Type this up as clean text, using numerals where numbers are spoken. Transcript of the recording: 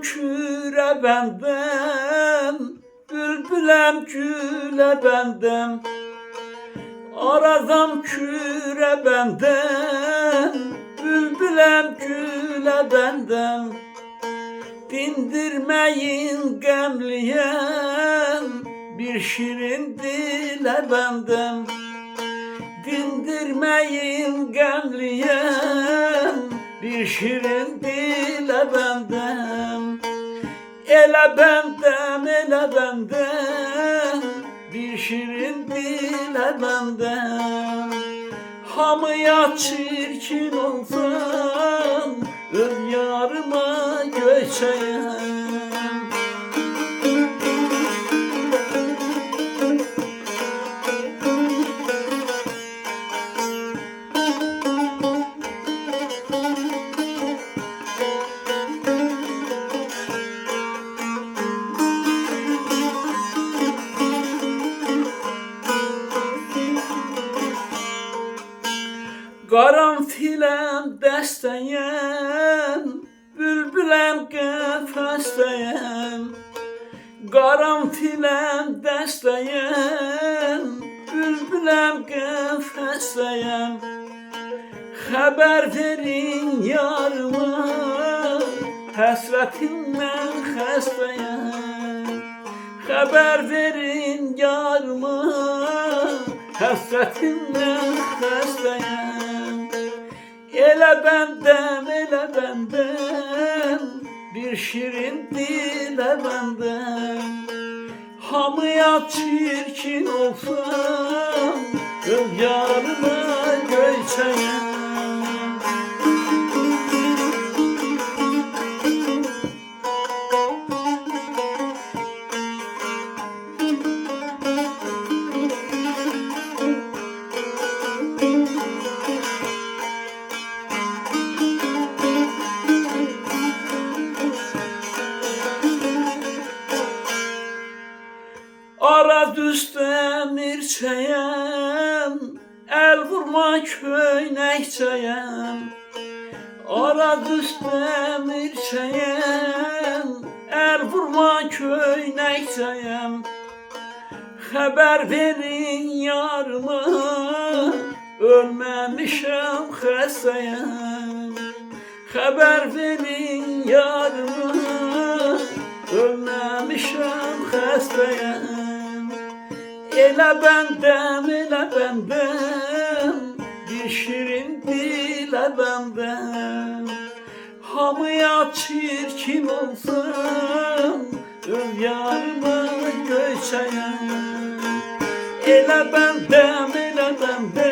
küre benden, bülbülem güle benden. Arazam küre benden, bülbülem güle benden. Dindirmeyin gemliyen, bir şirin dile benden. Dindirmeyin gemliyen, bir şirin dile benden. Ele benden, ele benden, bir şirin dile benden. Hamıya çirkin olsam, öz yarıma göçeyim. Qaranfiləm dəstəyəm, bülbüləm qəfəsdəyəm. Qaranfiləm dəstəyəm, bülbüləm qəfəsdəyəm. Xəbər verin yarıma, həsrətimdən xəstəyəm. Xəbər verin yarıma, həsrətimdən xəstəyəm. Elə bəndəm, elə bəndəm, bir şirin dilə bəndəm. Hamıya çirkin olsam, öz yarıma göçəyəm. Araz üstə mirçəyəm, əl vurma köynəkçəyəm. Araz üstə mirçəyəm, əl vurma köynəkçəyəm. Xəbər verin yarıma, ölməmişəm xəstəyəm. Xəbər verin yarıma, ölməmişəm xəstəyəm. Elə bəndəm, elə bəndəm, bir şirin dilə bəndəm. Hamıya çirkin olsam, öz yarıma göçəyəm. Elə bəndəm, elə bəndəm,